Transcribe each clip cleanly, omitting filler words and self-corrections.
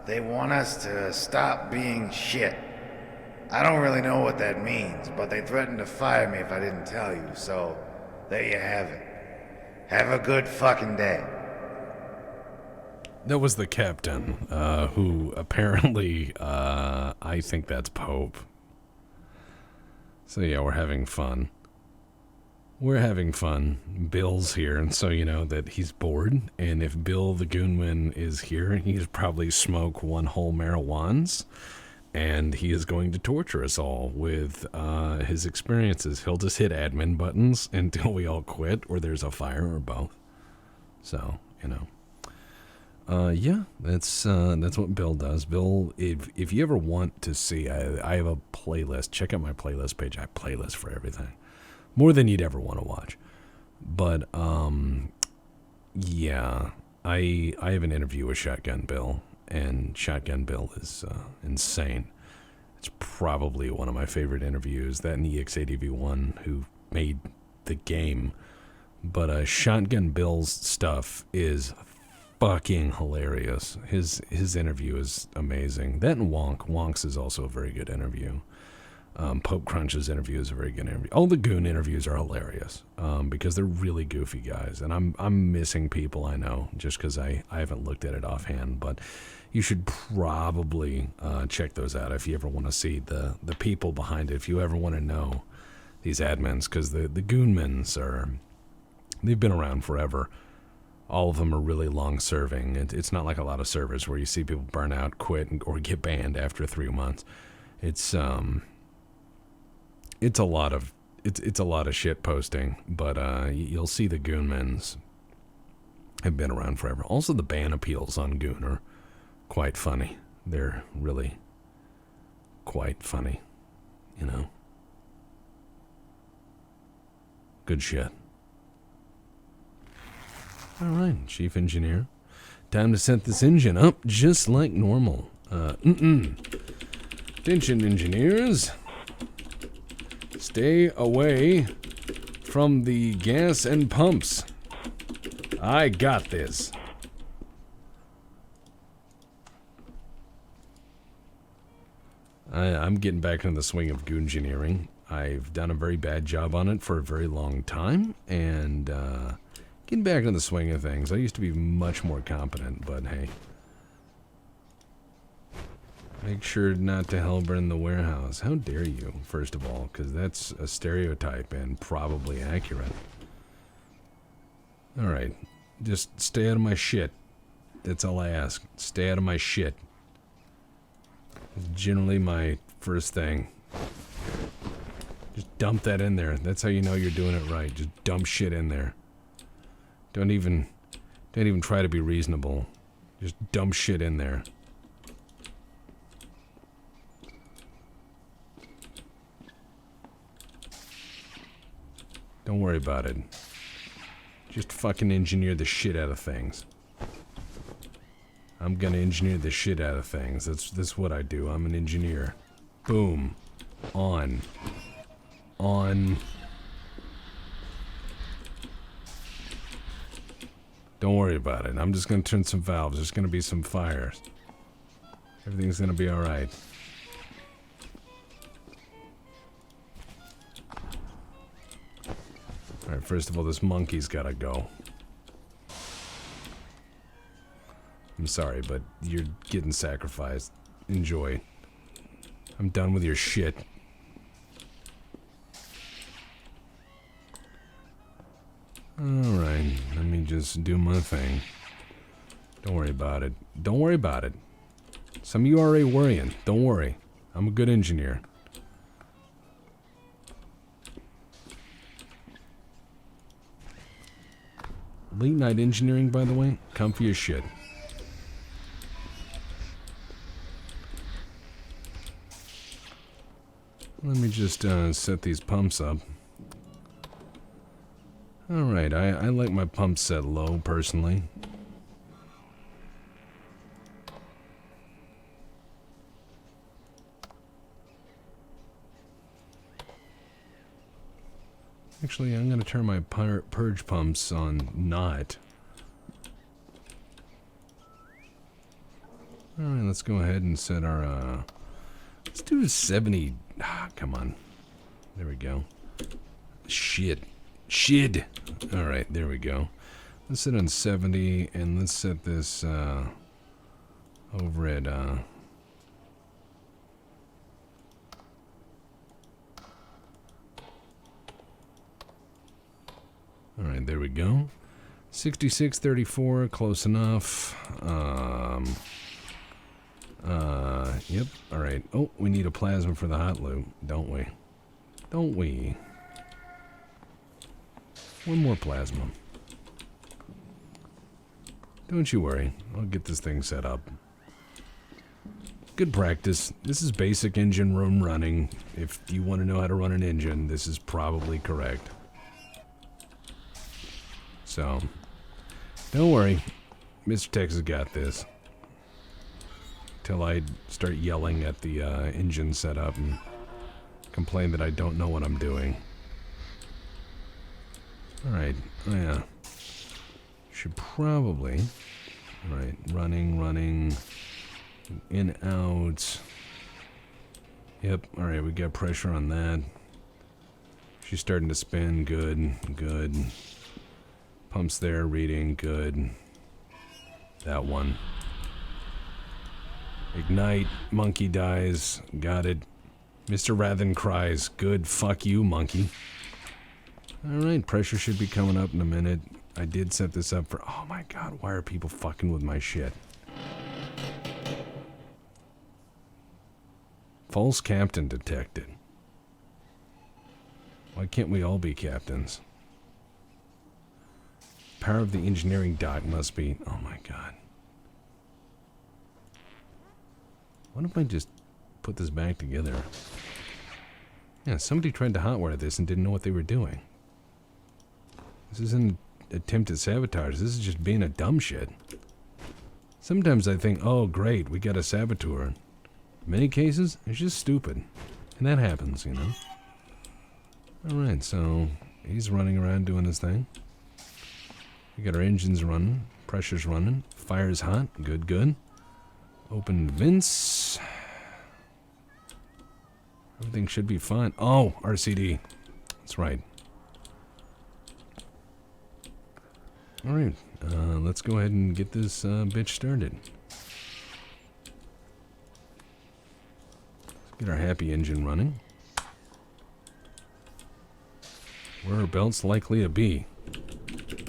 They want us to stop being shit. I don't really know what that means, but they threatened to fire me if I didn't tell you, so there you have it. Have a good fucking day. That was the captain, who apparently, I think that's Pope. So yeah, we're having fun. We're having fun. Bill's here, and so you know that he's bored, and if Bill the Goonman is here, he's probably smoke one whole marijuans, and he is going to torture us all with his experiences. He'll just hit admin buttons until we all quit, or there's a fire, or both. So, you know. Yeah, that's what Bill does. Bill, if you ever want to see, I have a playlist. Check out my playlist page. I have playlists for everything. More than you'd ever want to watch. But, yeah, I have an interview with Shotgun Bill, and Shotgun Bill is insane. It's probably one of my favorite interviews, that and EX80V1, who made the game. But Shotgun Bill's stuff is fucking hilarious. His interview is amazing. That and Wonk's is also a very good interview. Pope Crunch's interview is a very good interview. All the Goon interviews are hilarious because they're really goofy guys, and I'm missing people I know just because I haven't looked at it offhand. But you should probably check those out if you ever want to see the people behind it. If you ever want to know these admins, because the Goonmans they've been around forever. All of them are really long-serving. It's not like a lot of servers where you see people burn out, quit, or get banned after 3 months. It's a lot of shit posting, but you'll see the Goonmans have been around forever. Also, the ban appeals on Goon are quite funny. They're really quite funny, you know. Good shit. All right, Chief Engineer. Time to set this engine up just like normal. Attention, engineers. Stay away from the gas and pumps. I got this. I'm getting back into the swing of goongineering. I've done a very bad job on it for a very long time, and getting back into the swing of things. I used to be much more competent, but hey. Make sure not to hellburn the warehouse. How dare you, first of all, because that's a stereotype and probably accurate. Alright, just stay out of my shit. That's all I ask. Stay out of my shit. It's generally my first thing. Just dump that in there. That's how you know you're doing it right. Just dump shit in there. Don't even try to be reasonable. Just dump shit in there. Don't worry about it. Just fucking engineer the shit out of things. I'm gonna engineer the shit out of things. That's what I do. I'm an engineer. Boom. On. Don't worry about it. I'm just gonna turn some valves. There's gonna be some fires. Everything's gonna be alright. Alright, first of all, this monkey's gotta go. I'm sorry, but you're getting sacrificed. Enjoy. I'm done with your shit. Alright, let me just do my thing. Don't worry about it. Don't worry about it. Some of you are already worrying. Don't worry. I'm a good engineer. Late night engineering, by the way, comfy as shit. Let me just set these pumps up. Alright, I like my pumps set low, personally. Actually, I'm going to turn my purge pumps on not. Alright, let's go ahead and set our, let's do 70. Ah, come on. There we go. Shit. Alright, there we go. Let's set on 70, and let's set this, over at, alright, there we go. 6634, close enough. Yep, alright. Oh, we need a plasma for the hot loop, don't we? Don't we? One more plasma. Don't you worry, I'll get this thing set up. Good practice. This is basic engine room running. If you want to know how to run an engine, this is probably correct. So, don't worry, Mr. Texas got this. Till I start yelling at the engine setup and complain that I don't know what I'm doing. Alright, oh yeah. Should probably... Alright, running, in, out. Yep, alright, we got pressure on that. She's starting to spin, good. Pumps there, reading, good. That one. Ignite, monkey dies, got it. Mr. Rathen cries, good, fuck you, monkey. Alright, pressure should be coming up in a minute. I did set this up for, oh my god, why are people fucking with my shit? False captain detected. Why can't we all be captains? Power of the engineering dock must be, oh my god. What if I just put this back together? Yeah, somebody tried to hotwire this and didn't know what they were doing. This isn't an attempt at sabotage. This is just being a dumb shit. Sometimes I think, oh great, we got a saboteur. In many cases, it's just stupid. And that happens, you know. Alright, so he's running around doing his thing. We got our engines running, pressure's running, fire's hot, good. Open vents. Everything should be fine. Oh, RCD. That's right. Alright, let's go ahead and get this bitch started. Let's get our happy engine running. Where are belts likely to be?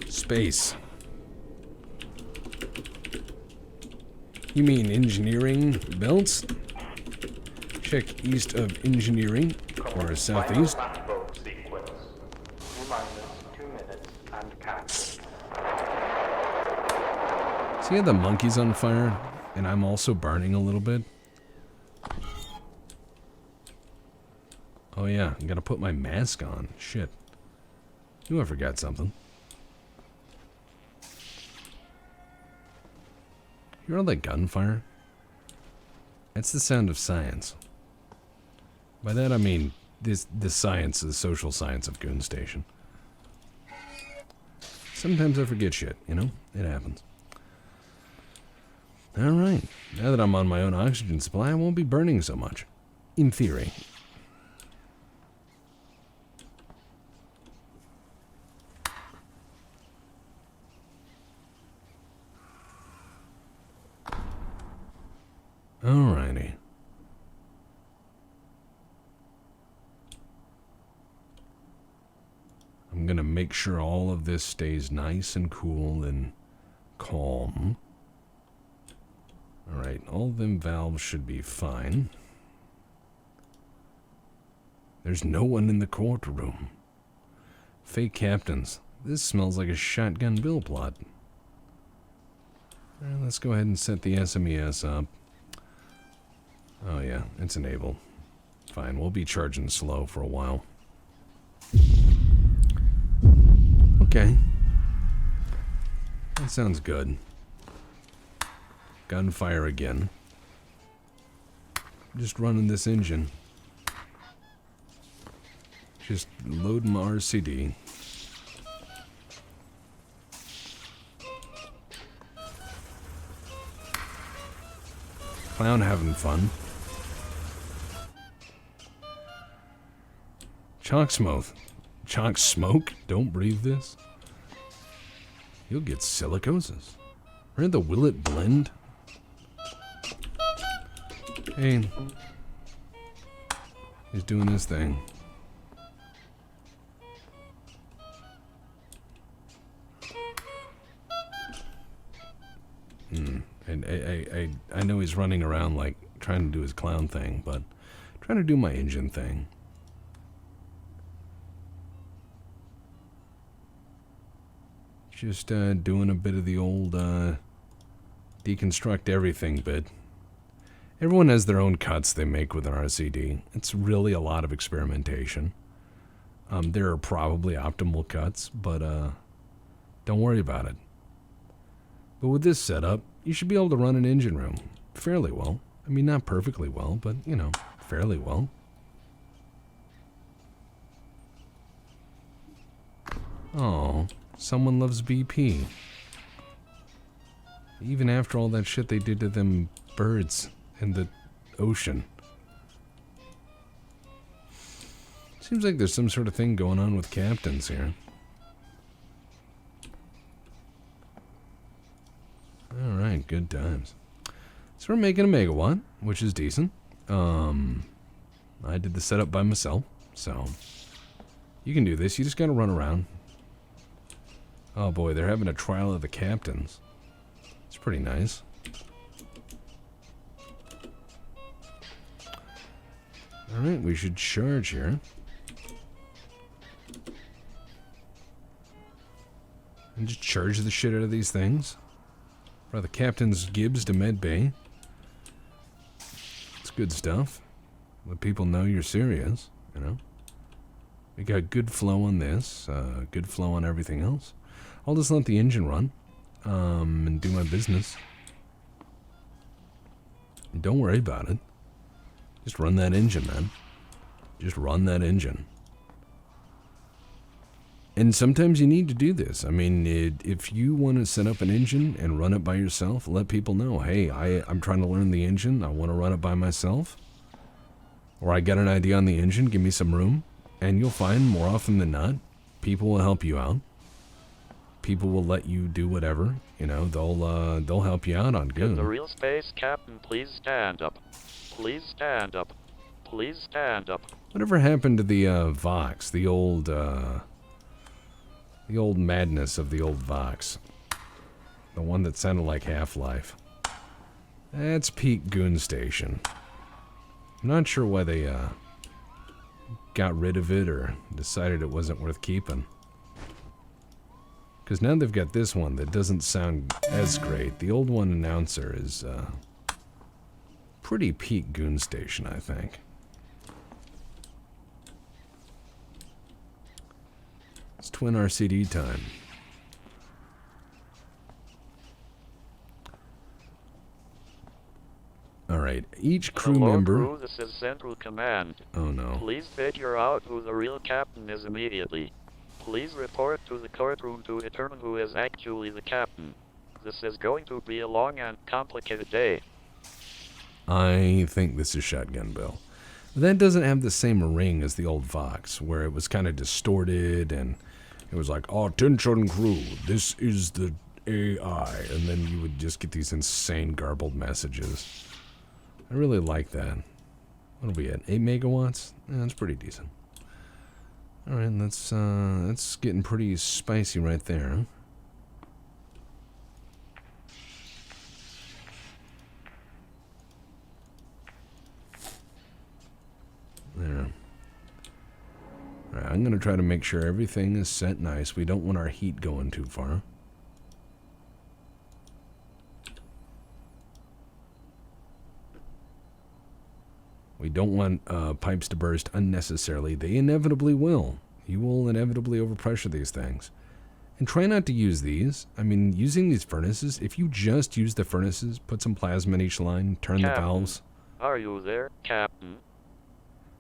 Space. You mean engineering belts? Check east of engineering, or southeast. See how the monkey's on fire, and I'm also burning a little bit? Oh yeah, I gotta put my mask on. Shit. Knew I forgot something. You hear all that gunfire? That's the sound of science. By that I mean the science, the social science of Goon Station. Sometimes I forget shit, you know? It happens. Alright, now that I'm on my own oxygen supply, I won't be burning so much. In theory. Alrighty. I'm gonna make sure all of this stays nice and cool and calm. Alright, all them valves should be fine. There's no one in the courtroom. Fake captains. This smells like a shotgun bill plot. Alright, let's go ahead and set the SMES up. Oh yeah, it's enabled. Fine, we'll be charging slow for a while. Okay. That sounds good. Gunfire again. Just running this engine. Just loading my RCD. Clown having fun. Chalk smoke. Chalk smoke? Don't breathe this. You'll get silicosis. Or the will it blend? Hey. He's doing his thing. And I know he's running around like trying to do his clown thing, but I'm trying to do my engine thing. Just doing a bit of the old deconstruct everything bit. Everyone has their own cuts they make with an RCD. It's really a lot of experimentation. There are probably optimal cuts, but don't worry about it. But with this setup, you should be able to run an engine room fairly well. I mean, not perfectly well, but, you know, fairly well. Oh, someone loves BP. Even after all that shit they did to them birds in the ocean. Seems like there's some sort of thing going on with captains here. Alright, good times. So we're making a megawatt, which is decent. I did the setup by myself, so you can do this. You just gotta run around. Oh boy, they're having a trial of the captains. It's pretty nice. Alright, we should charge here. And just charge the shit out of these things. For the captain's Gibbs to Med Bay. It's good stuff. Let people know you're serious, you know. We got good flow on this, good flow on everything else. I'll just let the engine run, and do my business. And don't worry about it. Just run that engine, man. Just run that engine. And sometimes you need to do this. I mean, if you want to set up an engine and run it by yourself, let people know, hey, I'm trying to learn the engine. I want to run it by myself. Or I got an idea on the engine. Give me some room. And you'll find more often than not, people will help you out. People will let you do whatever. You know, they'll help you out on good. Can the real space captain please stand up? Please stand up. Please stand up. Whatever happened to the Vox, the old madness of the old Vox. The one that sounded like Half-Life. That's peak Goon Station. I'm not sure why they got rid of it or decided it wasn't worth keeping. Because now they've got this one that doesn't sound as great. The old one announcer is pretty peak Goon Station, I think. It's twin RCD time. Alright, each crew Hello, member... Crew, this is Central Command. Oh no. Please figure out who the real captain is immediately. Please report to the courtroom to determine who is actually the captain. This is going to be a long and complicated day. I think this is Shotgun Bill. That doesn't have the same ring as the old Vox, where it was kind of distorted and it was like, oh, attention crew, this is the AI. And then you would just get these insane garbled messages. I really like that. What'll we at? 8 megawatts? Yeah, that's pretty decent. Alright, that's getting pretty spicy right there, huh? There. Alright, I'm gonna try to make sure everything is set nice. We don't want our heat going too far. We don't want pipes to burst unnecessarily. They inevitably will. You will inevitably overpressure these things. And try not to use these. I mean, using these furnaces, if you just use the furnaces, put some plasma in each line, turn the valves. Are you there, Captain?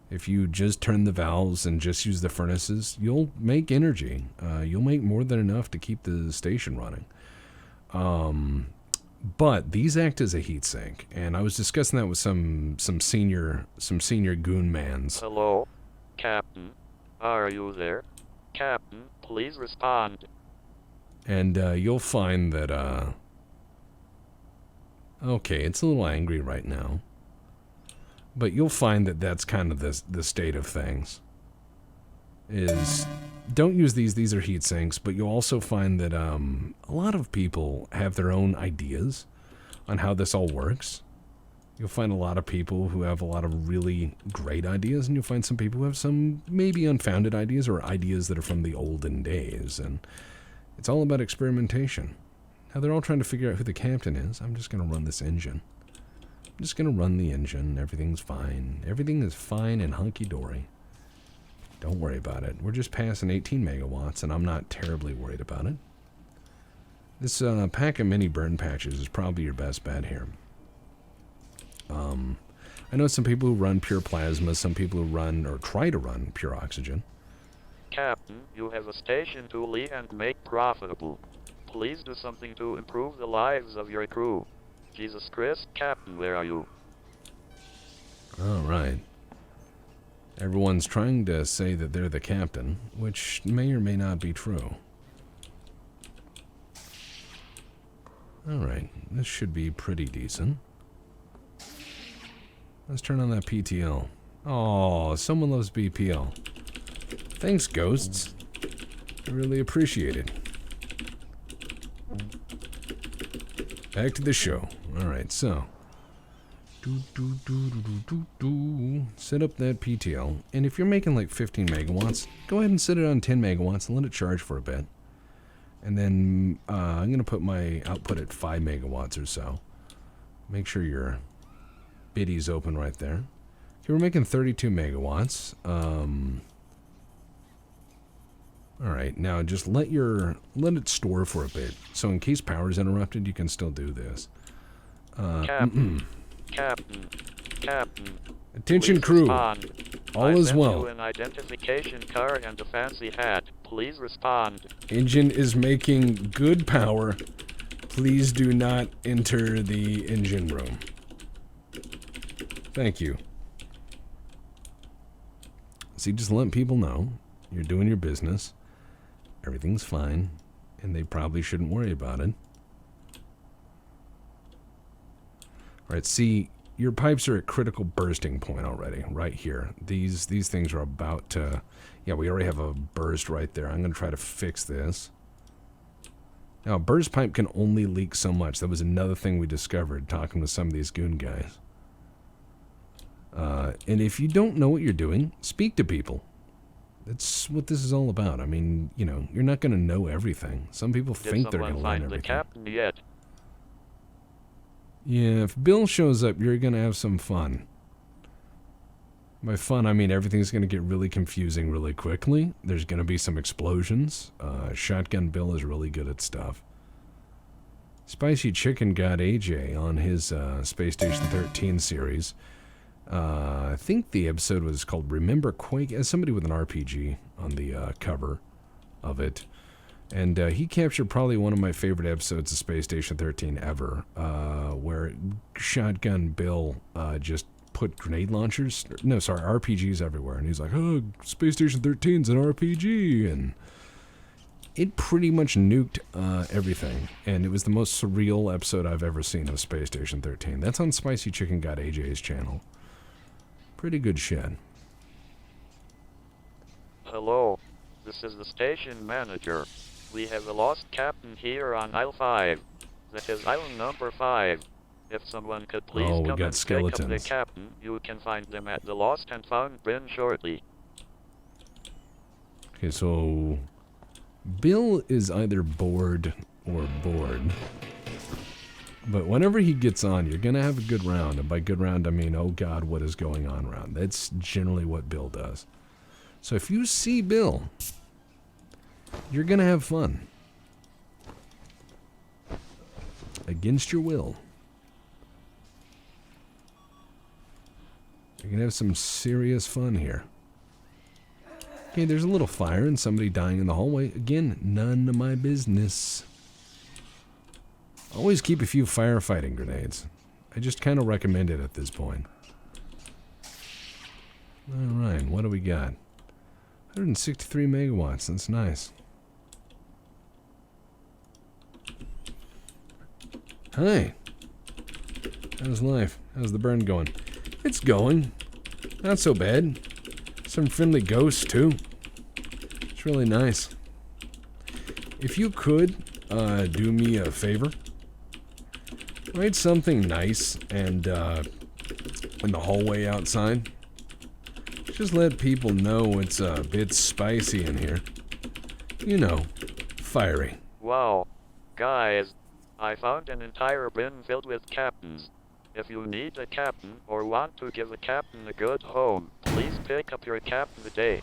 If you just turn the valves and just use the furnaces, you'll make energy. You'll make more than enough to keep the station running. But these act as a heat sink, and I was discussing that with some senior goon mans. Hello? Captain? Are you there? Captain, please respond. And you'll find that, okay, it's a little angry right now. But you'll find that that's kind of the state of things. Don't use these are heat sinks, but you'll also find that a lot of people have their own ideas on how this all works. You'll find a lot of people who have a lot of really great ideas, and you'll find some people who have some maybe unfounded ideas or ideas that are from the olden days, and it's all about experimentation. Now they're all trying to figure out who the captain is. I'm just going to run this engine. I'm just going to run the engine. Everything's fine. Everything is fine and hunky-dory. Don't worry about it. We're just passing 18 megawatts, and I'm not terribly worried about it. This pack of mini burn patches is probably your best bet here. I know some people who run pure plasma, some people who run or try to run pure oxygen. Captain, you have a station to lead and make profitable. Please do something to improve the lives of your crew. Jesus Christ, Captain, where are you? All right. Everyone's trying to say that they're the captain, which may or may not be true. Alright, this should be pretty decent. Let's turn on that PTL. Oh, someone loves BPL. Thanks, ghosts. I really appreciate it. Back to the show. Alright, so. Set up that PTL, and if you're making like 15 megawatts, go ahead and set it on 10 megawatts and let it charge for a bit. And then I'm going to put my output at 5 megawatts or so. Make sure your biddy's open right there. Okay, we're making 32 megawatts. Alright, now just let it store for a bit. So in case power's interrupted, you can still do this. Captain. Attention crew. Respond. All is well. I sent you an identification card and a fancy hat. Please respond. Engine is making good power. Please do not enter the engine room. Thank you. See, just let people know you're doing your business. Everything's fine, and they probably shouldn't worry about it. Alright, see, your pipes are at critical bursting point already, right here. These things are about to... Yeah, we already have a burst right there. I'm going to try to fix this. Now, a burst pipe can only leak so much. That was another thing we discovered talking with some of these goon guys. And if you don't know what you're doing, speak to people. That's what this is all about. I mean, you know, you're not going to know everything. Some people think they're going to learn everything. Did someone find the captain yet? Yeah, if Bill shows up, you're going to have some fun. By fun, I mean everything's going to get really confusing really quickly. There's going to be some explosions. Shotgun Bill is really good at stuff. Spicy Chicken got AJ on his Space Station 13 series. I think the episode was called Remember Quake, as somebody with an RPG on the cover of it. And he captured probably one of my favorite episodes of Space Station 13 ever, where Shotgun Bill just put grenade launchers, no, sorry, RPGs everywhere. And he's like, oh, Space Station 13's an RPG. And it pretty much nuked everything. And it was the most surreal episode I've ever seen of Space Station 13. That's on Spicy Chicken Got AJ's channel. Pretty good shit. Hello. This is the station manager. We have a lost captain here on aisle 5. That is aisle number 5. If someone could please come and pick up the captain, you can find them at the lost and found bin shortly. Okay, so Bill is either bored or bored. But whenever he gets on, you're going to have a good round. And by good round, I mean, oh God, what is going on round. That's generally what Bill does. So if you see Bill, you're going to have fun. Against your will. You're going to have some serious fun here. Okay, there's a little fire and somebody dying in the hallway. Again, none of my business. Always keep a few firefighting grenades. I just kind of recommend it at this point. Alright, what do we got? 163 megawatts, that's nice. Hi. How's life? How's the burn going? It's going. Not so bad. Some friendly ghosts, too. It's really nice. If you could, do me a favor. Write something nice and, in the hallway outside. Just let people know it's a bit spicy in here. You know, fiery. Wow. Guys, I found an entire bin filled with captains. If you need a captain or want to give a captain a good home, please pick up your captain today.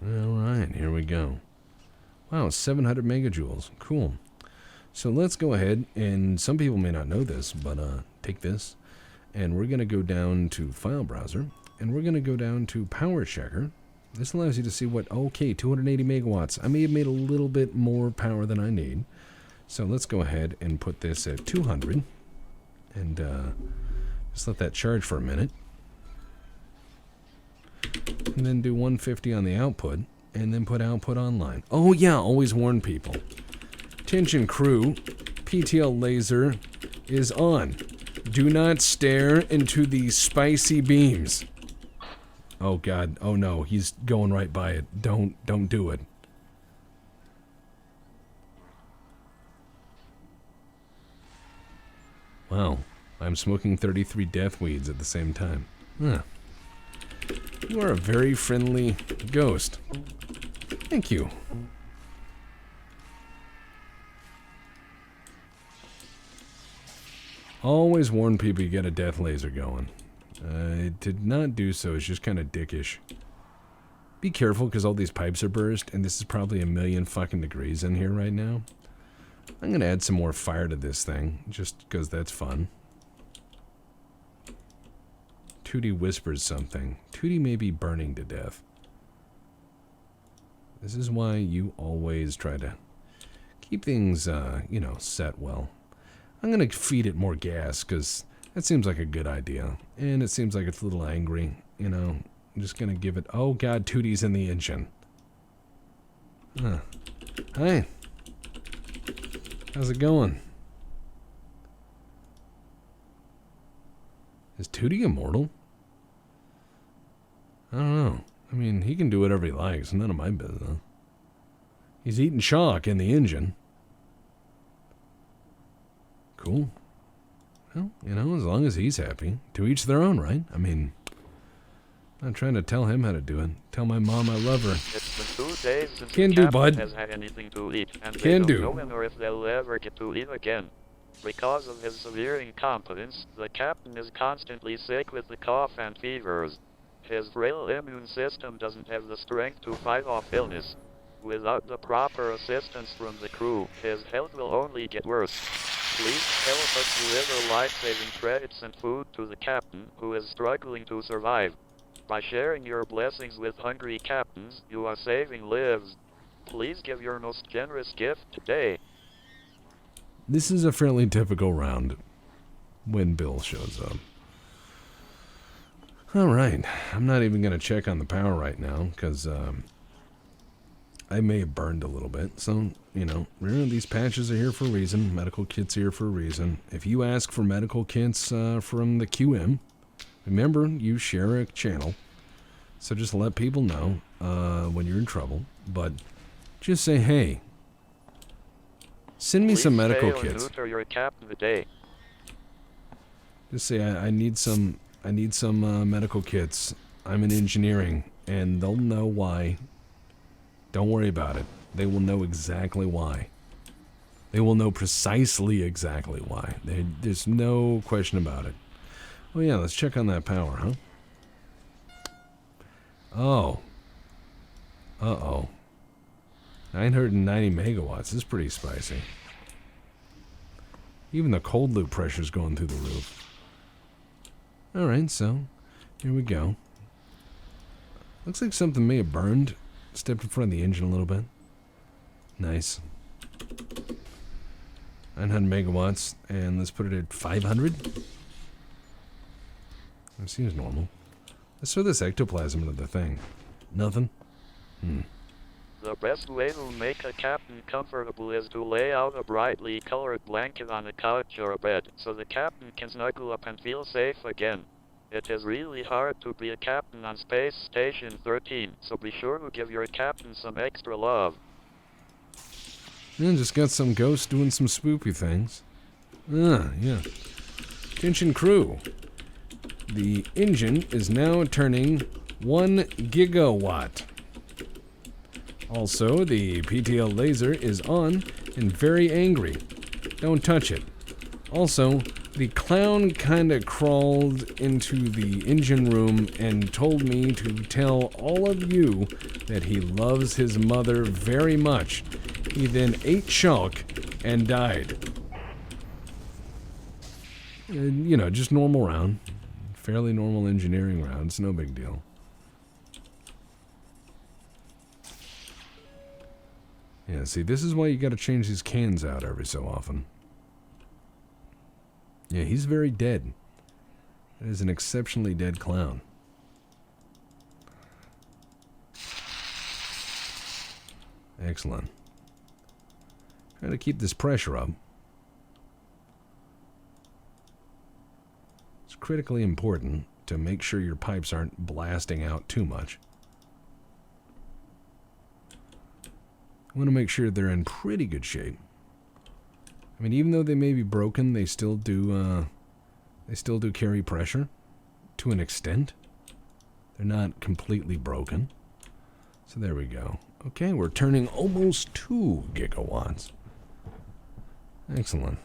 Alright, here we go. Wow, 700 megajoules. Cool. So let's go ahead, and some people may not know this, but take this, and we're going to go down to File Browser, and we're going to go down to Power Checker. This allows you to see what, okay, 280 megawatts. I may have made a little bit more power than I need. So let's go ahead and put this at 200, and just let that charge for a minute. And then do 150 on the output, and then put output online. Oh yeah, always warn people. Attention crew, PTL laser is on. Do not stare into these spicy beams. Oh god, oh no, he's going right by it. Don't do it. Wow, I'm smoking 33 death weeds at the same time. Huh. You are a very friendly ghost. Thank you. Always warn people you get a death laser going. To not do so is just kind of dickish. Be careful because all these pipes are burst, and this is probably a million fucking degrees in here right now. I'm going to add some more fire to this thing, just because that's fun. Tootie whispers something. Tootie may be burning to death. This is why you always try to keep things, you know, set well. I'm going to feed it more gas, because that seems like a good idea. And it seems like it's a little angry, you know. I'm just going to give it... Oh, God, Tootie's in the engine. Huh. Hi. How's it going? Is Tootie immortal? I don't know. I mean, he can do whatever he likes. None of my business. He's eating chalk in the engine. Cool. Well, you know, as long as he's happy. To each their own, right? I mean, I'm not trying to tell him how to do it. Tell my mom I love her. It's been 2 days since Can the do, captain bud. has had anything to eat, and Can they don't do. know when or if they'll ever get to eat again. Because of his severe incompetence, the captain is constantly sick with the cough and fevers. His frail immune system doesn't have the strength to fight off illness. Without the proper assistance from the crew, his health will only get worse. Please help us deliver life-saving credits and food to the captain, who is struggling to survive. By sharing your blessings with hungry captains, you are saving lives. Please give your most generous gift today. This is a fairly typical round when Bill shows up. Alright, I'm not even going to check on the power right now, because I may have burned a little bit. So, you know, these patches are here for a reason. Medical kits are here for a reason. If you ask for medical kits from the QM, remember, you share a channel. So just let people know when you're in trouble. But just say, hey, send me some medical kits. Your captain today. Just say, I need some medical kits. I'm in engineering, and they'll know why. Don't worry about it. They will know exactly why. They will know precisely exactly why. There's no question about it. Oh yeah, let's check on that power, huh? Oh. Uh-oh. 990 megawatts. This is pretty spicy. Even the cold loop pressure's going through the roof. Alright, so here we go. Looks like something may have burned. Step in front of the engine a little bit. Nice. 900 megawatts, and let's put it at 500. That seems normal. Let's throw this ectoplasm into the thing. Nothing? The best way to make a captain comfortable is to lay out a brightly colored blanket on a couch or a bed, so the captain can snuggle up and feel safe again. It is really hard to be a captain on Space Station 13, so be sure to give your captain some extra love. Yeah, just got some ghosts doing some spoopy things. Yeah. Attention crew. The engine is now turning 1 gigawatt. Also, the PTL laser is on and very angry. Don't touch it. Also, the clown kinda crawled into the engine room and told me to tell all of you that he loves his mother very much. He then ate chalk and died. You know, just normal round. Fairly normal engineering round. It's no big deal. Yeah, see, this is why you gotta change these cans out every so often. Yeah, he's very dead. That is an exceptionally dead clown. Excellent. Try to keep this pressure up. It's critically important to make sure your pipes aren't blasting out too much. I want to make sure they're in pretty good shape. I mean, even though they may be broken, they still do carry pressure to an extent. They're not completely broken. So there we go. Okay, we're turning almost 2 gigawatts. Excellent.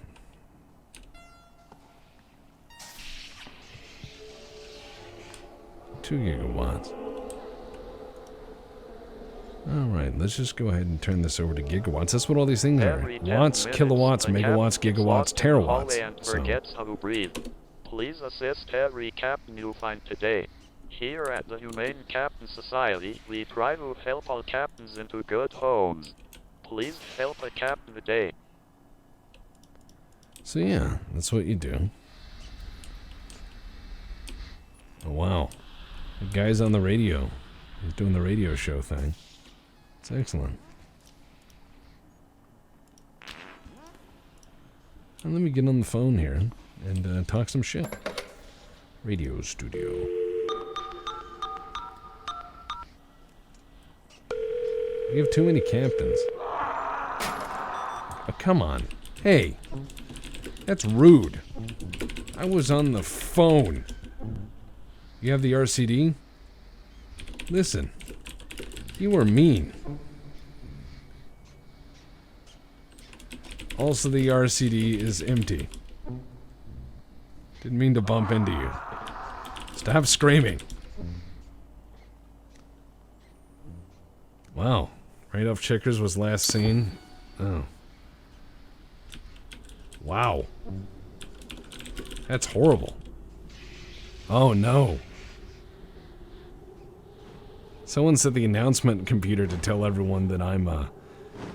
Two gigawatts. Alright, let's just go ahead and turn this over to gigawatts. That's what all these things are. Watts, kilowatts, megawatts, gigawatts, terawatts. And forgets how to breathe. Please assist every captain you find today. Here at the Humane Captain Society, we try to help all captains into good homes. Please help a captain today. So yeah, that's what you do. Oh wow. The guy's on the radio. He's doing the radio show thing. It's excellent. And let me get on the phone here and talk some shit. Radio studio. You have too many captains. Oh, come on. Hey. That's rude. I was on the phone. You have the RCD? Listen. You were mean. Also, the RCD is empty. Didn't mean to bump into you. Stop screaming. Wow. Randolph Checkers was last seen. Oh. Wow. That's horrible. Oh no. Someone set the announcement computer to tell everyone that I'm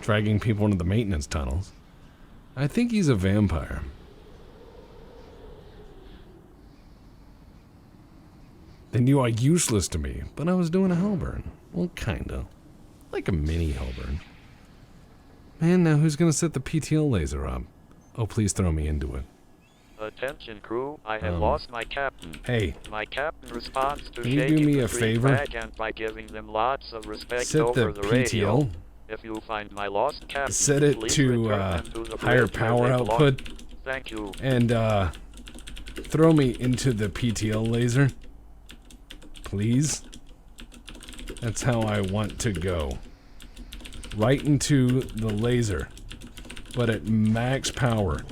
dragging people into the maintenance tunnels. I think he's a vampire. Then you are useless to me, but I was doing a hellburn. Well, kinda. Like a mini hellburn. Man, now who's gonna set the PTL laser up? Oh, please throw me into it. Attention crew, I have lost my captain. Hey. My captain responds to Can you do shaking me the a tree favor? flag and by giving them lots of respect Set over the the radio. PTL. If you find my lost captain, Set it please to return them to the higher bridge where power they output. belong. Thank you. And throw me into the PTL laser. Please. That's how I want to go. Right into the laser. But at max power.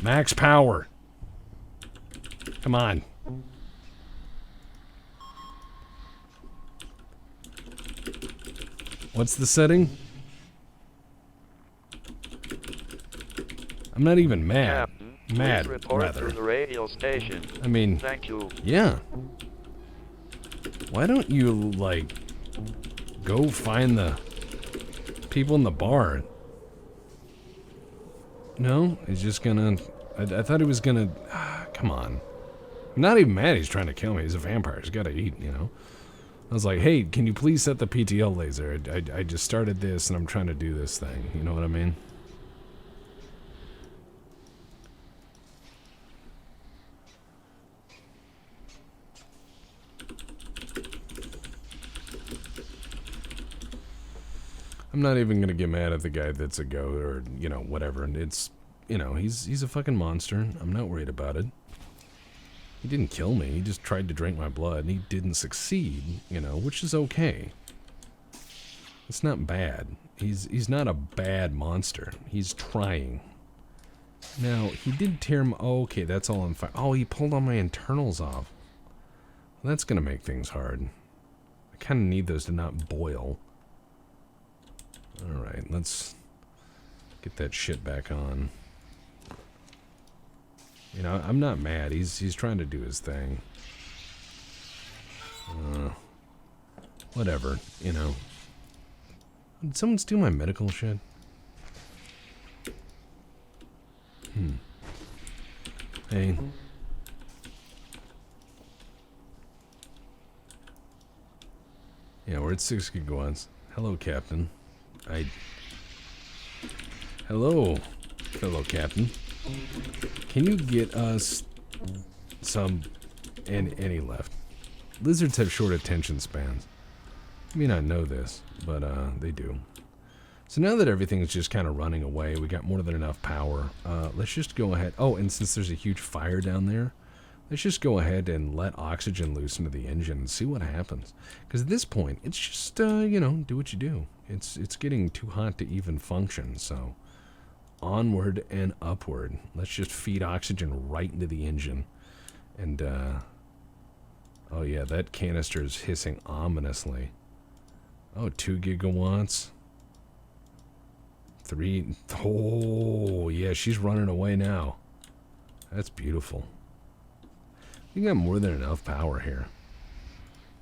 Max power. Come on. What's the setting? I'm not even mad. Captain, Mad, Please report rather. to the radio station. I mean... Thank you. Yeah. Why don't you, like, go find the people in the bar? No? He's just gonna... I thought he was gonna... come on. I'm not even mad he's trying to kill me. He's a vampire. He's gotta eat, you know? I was like, hey, can you please set the PTL laser? I just started this and I'm trying to do this thing. You know what I mean? I'm not even gonna get mad at the guy that's a goat or, you know, whatever. And it's, you know, he's a fucking monster. I'm not worried about it. He didn't kill me. He just tried to drink my blood, and he didn't succeed, you know, which is okay. It's not bad. He's not a bad monster. He's trying. Now, he did tear him... Oh, okay, that's all I'm fine. Oh, he pulled all my internals off. Well, that's gonna make things hard. I kind of need those to not boil. Alright, let's get that shit back on. You know, I'm not mad. He's trying to do his thing. Whatever, you know. Did someone steal my medical shit? Hey. Yeah, we're at 6 gigawatts. Hello, Captain. Hello, fellow Captain. Can you get us some... And he left. Lizards have short attention spans. You may not know this, but they do. So now that everything's just kind of running away, we got more than enough power. Let's just go ahead... Oh, and since there's a huge fire down there, let's just go ahead and let oxygen loose into the engine and see what happens. Because at this point, it's just, you know, do what you do. It's getting too hot to even function, so... Onward and upward. Let's just feed oxygen right into the engine. And, oh yeah, that canister is hissing ominously. Oh, 2 gigawatts. 3... Oh, yeah, she's running away now. That's beautiful. We got more than enough power here.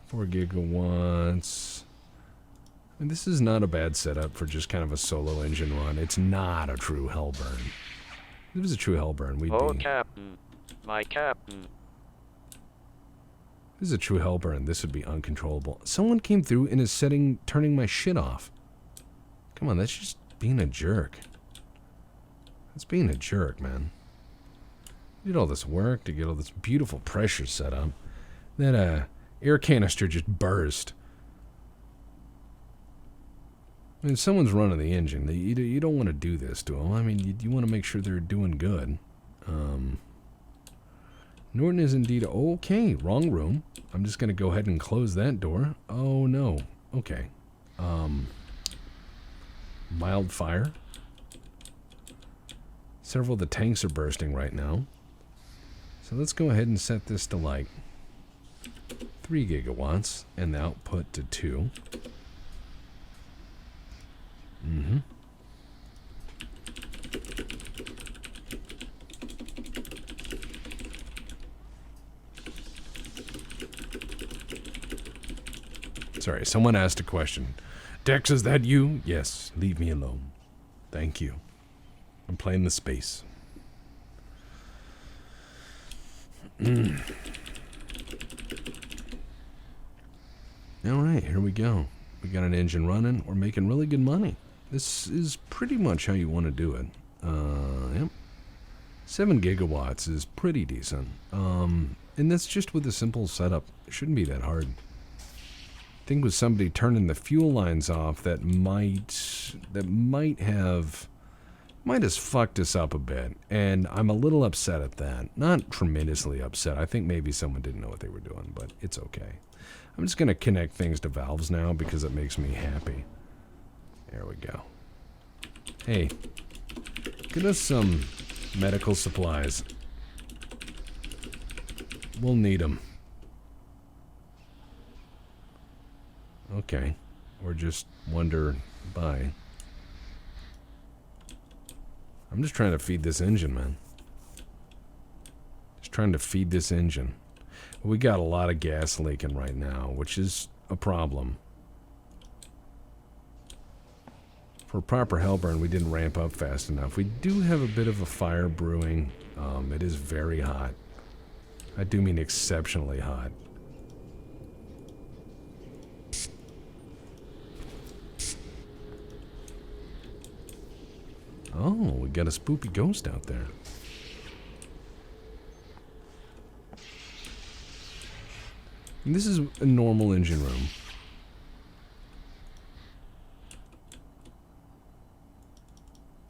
4 gigawatts... I mean, this is not a bad setup for just kind of a solo engine run. It's not a true Hellburn. If it was a true Hellburn, we'd Oh, be... Captain. My Captain. If this is a true Hellburn, this would be uncontrollable. Someone came through and is turning my shit off. Come on, that's just being a jerk. That's being a jerk, man. You did all this work to get all this beautiful pressure set up. That, air canister just burst. I mean, if someone's running the engine, you don't want to do this to them. I mean, you want to make sure they're doing good. Norton is indeed... Okay, wrong room. I'm just going to go ahead and close that door. Oh, no. Okay. Mild fire. Several of the tanks are bursting right now. So let's go ahead and set this to, like, 3 gigawatts and the output to 2. Mm-hmm. Sorry, someone asked a question. Dex, is that you? Yes, leave me alone. Thank you. I'm playing the space. Alright, here we go. We got an engine running. We're making really good money. This is pretty much how you want to do it. Yep. 7 gigawatts is pretty decent. And that's just with a simple setup. It shouldn't be that hard. I think with somebody turning the fuel lines off, that might have fucked us up a bit. And I'm a little upset at that. Not tremendously upset. I think maybe someone didn't know what they were doing, but it's okay. I'm just going to connect things to valves now because it makes me happy. There we go. Hey, get us some medical supplies. We'll need them. Okay. Or just wander by. I'm just trying to feed this engine, man. trying to feed this engine. We got a lot of gas leaking right now, which is a problem. For proper hell burn, we didn't ramp up fast enough. We do have a bit of a fire brewing. It is very hot. I do mean exceptionally hot. Oh, we got a spoopy ghost out there. And this is a normal engine room.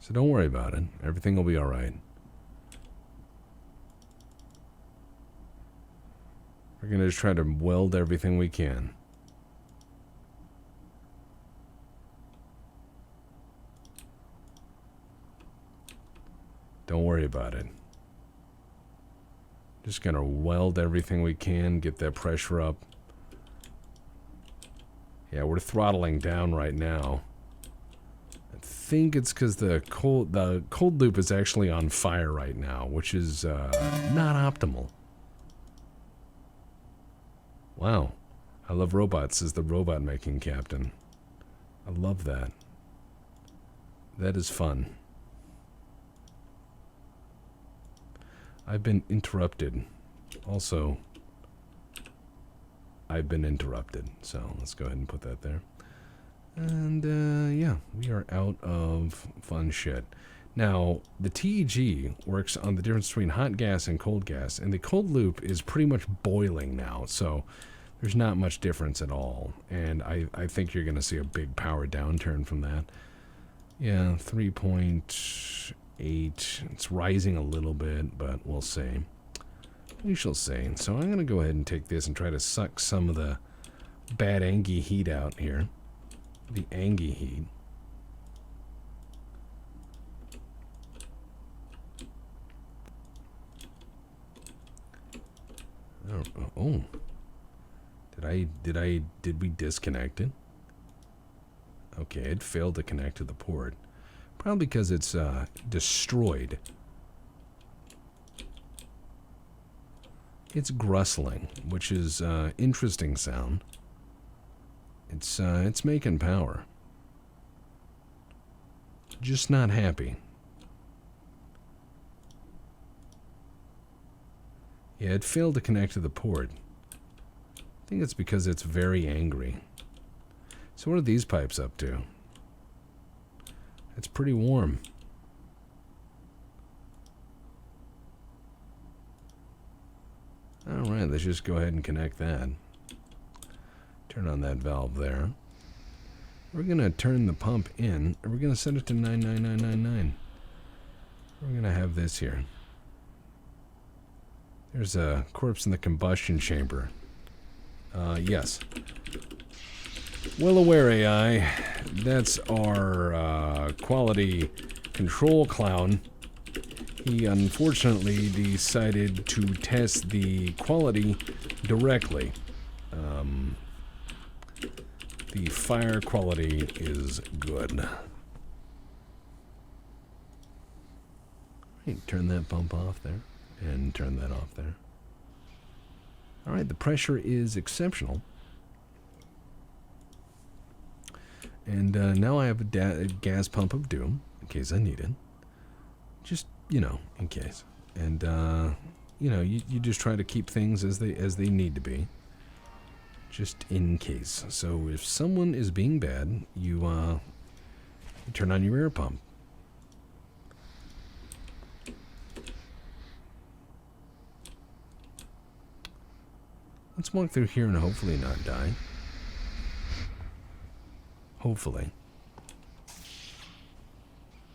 So don't worry about it. Everything will be alright. We're going to just try to weld everything we can. Don't worry about it. Just going to weld everything we can, get that pressure up. Yeah, we're throttling down right now. I think it's because the cold loop is actually on fire right now, which is not optimal. Wow. I love robots, says the robot making captain. I love that. That is fun. I've been interrupted. Also, I've been interrupted. So let's go ahead and put that there. And yeah, we are out of fun shit. Now, the TEG works on the difference between hot gas and cold gas, and the cold loop is pretty much boiling now, so there's not much difference at all. And I think you're going to see a big power downturn from that. Yeah, 3.8. It's rising a little bit, but we'll see. We shall see. So I'm going to go ahead and take this and try to suck some of the bad Angie heat out here. The Angie heat. Oh. Did we disconnect it? Okay, it failed to connect to the port. Probably because it's destroyed. It's grustling, which is interesting sound. It's making power. Just not happy. Yeah, it failed to connect to the port. I think it's because it's very angry. So what are these pipes up to? It's pretty warm. Alright, let's just go ahead and connect that. Turn on that valve there. We're going to turn the pump in, and we're going to set it to 99999. We're going to have this here. There's a corpse in the combustion chamber. Yes. Well aware, AI. That's our quality control clown. He unfortunately decided to test the quality directly. The fire quality is good. Right, turn that pump off there, and turn that off there. Alright, the pressure is exceptional. And now I have a gas pump of doom, in case I need it. Just, you know, in case. And, you know, you just try to keep things as they need to be. Just in case. So if someone is being bad, you turn on your air pump. Let's walk through here and hopefully not die. Hopefully.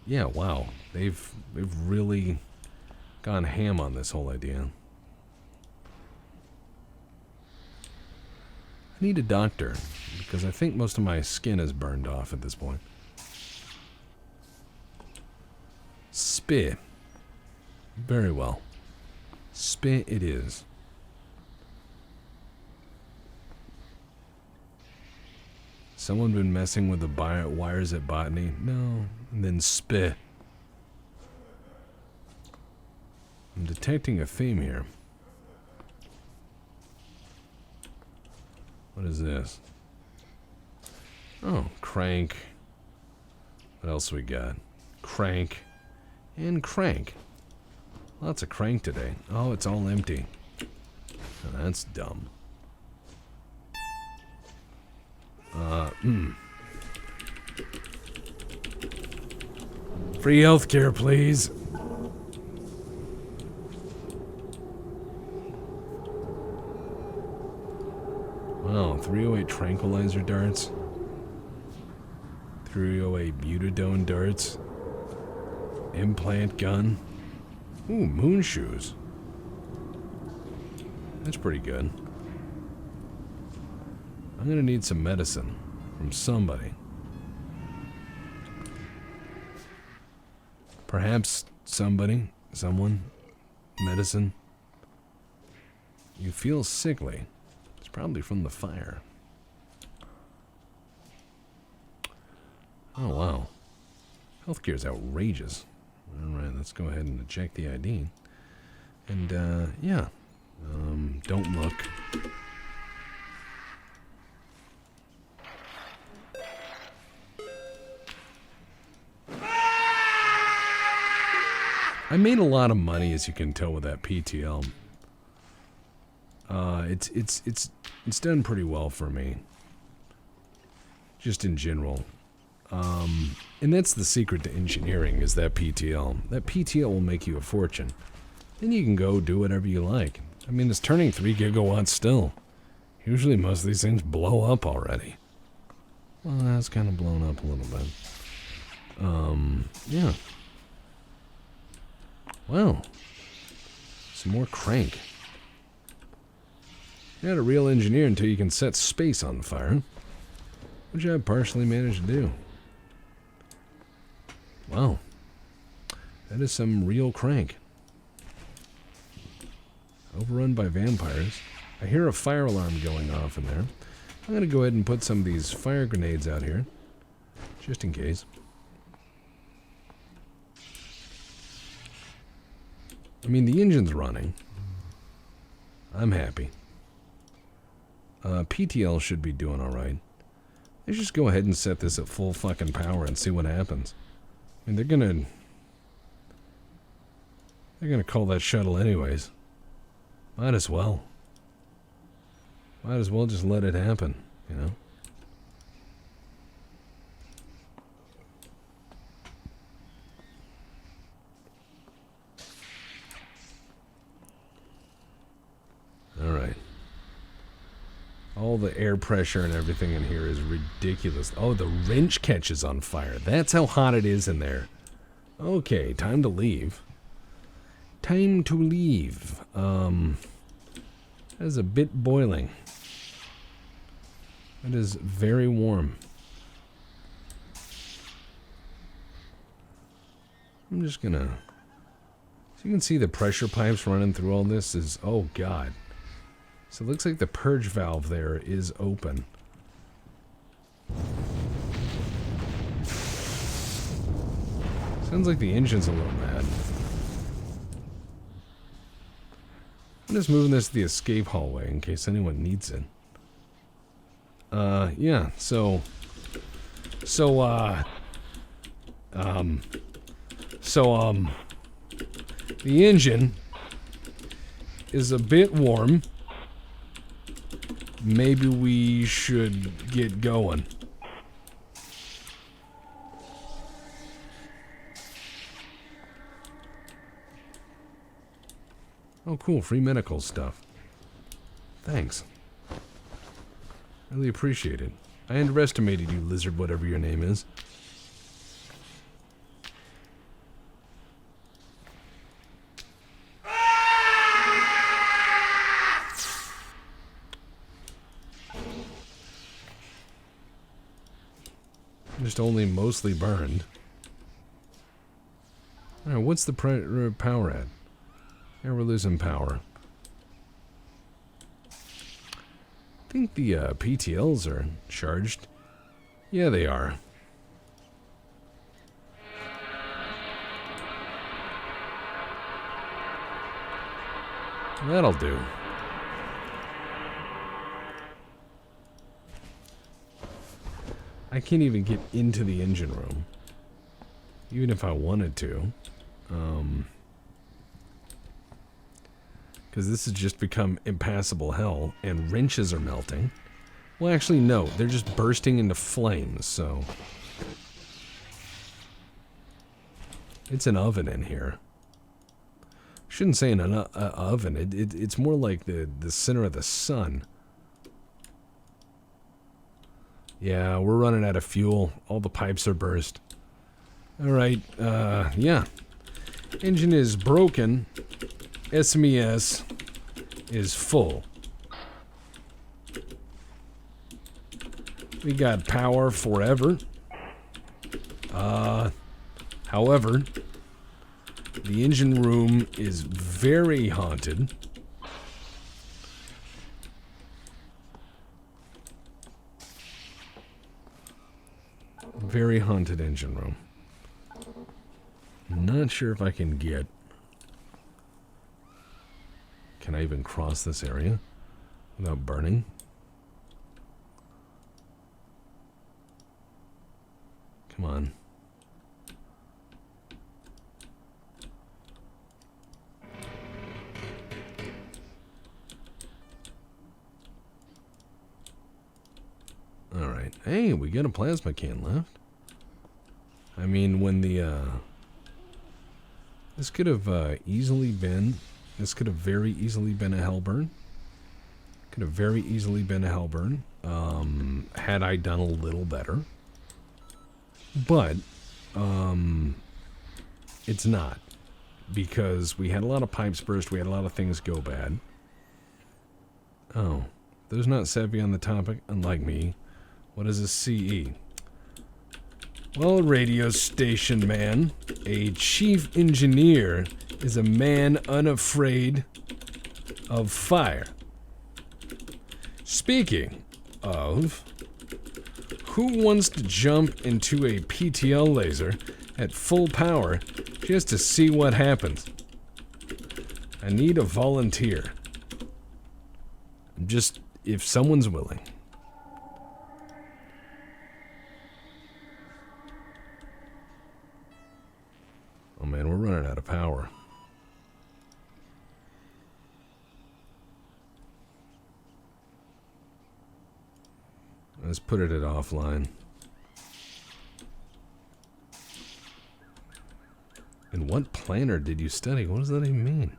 Yeah, wow. They've really gone ham on this whole idea. I need a doctor, because I think most of my skin is burned off at this point. Spit. Very well. Spit it is. Someone been messing with the wires at Botany? No. And then spit. I'm detecting a theme here. What is this? Oh, crank. What else we got? Crank. And crank. Lots of crank today. Oh, it's all empty. Oh, that's dumb. Free healthcare, please. Wow, 308 tranquilizer darts. 308 butadone darts. Implant gun. Ooh, moon shoes. That's pretty good. I'm gonna need some medicine from somebody. Perhaps somebody, someone, medicine. You feel sickly. It's probably from the fire. Oh, wow. Healthcare is outrageous. Alright, let's go ahead and check the ID. And, yeah. Don't look. I made a lot of money, as you can tell, with that PTL. It's done pretty well for me. Just in general. And that's the secret to engineering, is that PTL. That PTL will make you a fortune. Then you can go do whatever you like. I mean, it's turning 3 gigawatts still. Usually most of these things blow up already. Well, that's kind of blown up a little bit. Yeah. Wow. Some more crank. You're not a real engineer until you can set space on fire. Which I've partially managed to do. Wow. That is some real crank. Overrun by vampires. I hear a fire alarm going off in there. I'm going to go ahead and put some of these fire grenades out here. Just in case. I mean, the engine's running. I'm happy. PTL should be doing alright. Let's just go ahead and set this at full fucking power and see what happens. I mean, they're gonna call that shuttle anyways. Might as well. Might as well just let it happen, you know? Alright. All the air pressure and everything in here is ridiculous. Oh, the wrench catches on fire. That's how hot it is in there. Okay, time to leave. Time to leave. That is a bit boiling. It is very warm. I'm just gonna... So you can see the pressure pipes running through all this is... Oh, God. So it looks like the purge valve there is open. Sounds like the engine's a little mad. I'm just moving this to the escape hallway in case anyone needs it. Yeah, so the engine is a bit warm. Maybe we should get going. Oh, cool. Free medical stuff. Thanks. Really appreciate it. I underestimated you, lizard, whatever your name is. Just only mostly burned. Alright, what's the power at? Yeah, we're losing power. I think the PTLs are charged. Yeah, they are. That'll do. I can't even get into the engine room. Even if I wanted to. Because this has just become impassable hell, and wrenches are melting. Well, actually, no. They're just bursting into flames, so... It's an oven in here. Shouldn't say an oven. It's more like the center of the sun. Yeah, we're running out of fuel. All the pipes are burst. Alright, yeah. Engine is broken. SMES is full. We got power forever. However, the engine room is very haunted. Very haunted engine room. Not sure if I can get... Can I even cross this area without burning? Come on. Alright. Hey, we got a plasma can left. I mean, when the, this could have easily been... This could have very easily been a Hellburn. Could have very easily been a Hellburn. Had I done a little better. But, it's not. Because we had a lot of pipes burst, we had a lot of things go bad. Oh. Those not savvy on the topic, unlike me. What is a CE? Well, a radio station man, a chief engineer, is a man unafraid of fire. Speaking of, who wants to jump into a PTL laser at full power just to see what happens? I need a volunteer. Just, if someone's willing. Oh man, we're running out of power. Let's put it at offline. And what planet did you study? What does that even mean?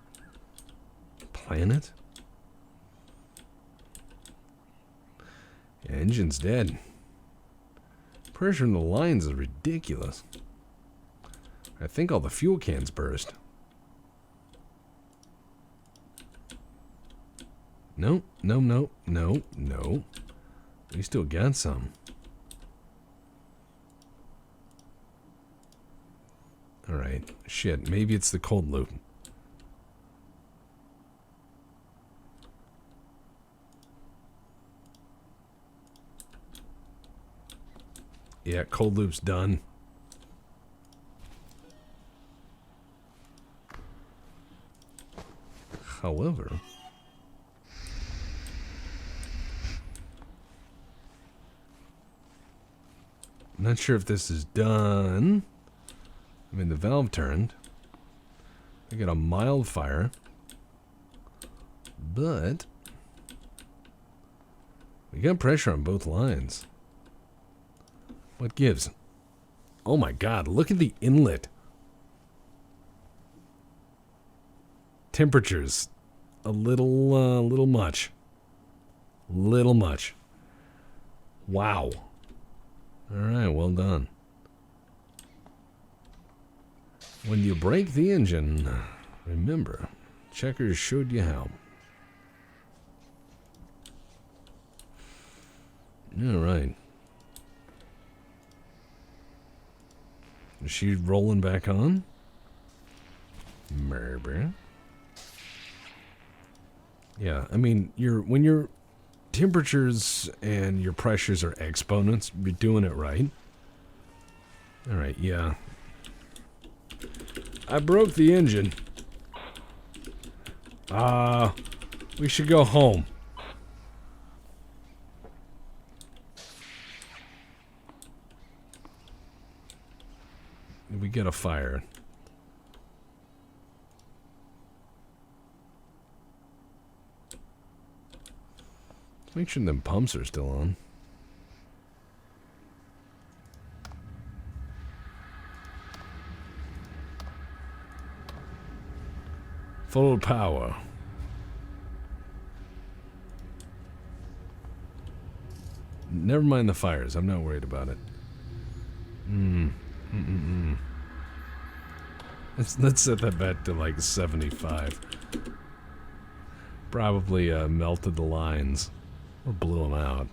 Planet? Yeah, engine's dead. Pressure in the lines is ridiculous. I think all the fuel cans burst. No, no, no, no, no. We still got some. Alright, shit, maybe it's the cold loop. Yeah, cold loop's done. However, I'm not sure if this is done. I mean, the valve turned. I got a mild fire. But we got pressure on both lines. What gives? Oh my god, look at the inlet. Temperatures a little much. Little much. Wow. Alright, well done. When you break the engine, remember, checkers showed you how. Alright. Is she rolling back on? Maybe. Yeah, I mean, when your temperatures and your pressures are exponents, you're doing it right. Alright, yeah. I broke the engine. We should go home. get a fire. Make sure them pumps are still on. Full power. Never mind the fires. I'm not worried about it. Let's set that back to like 75. Probably melted the lines or blew them out.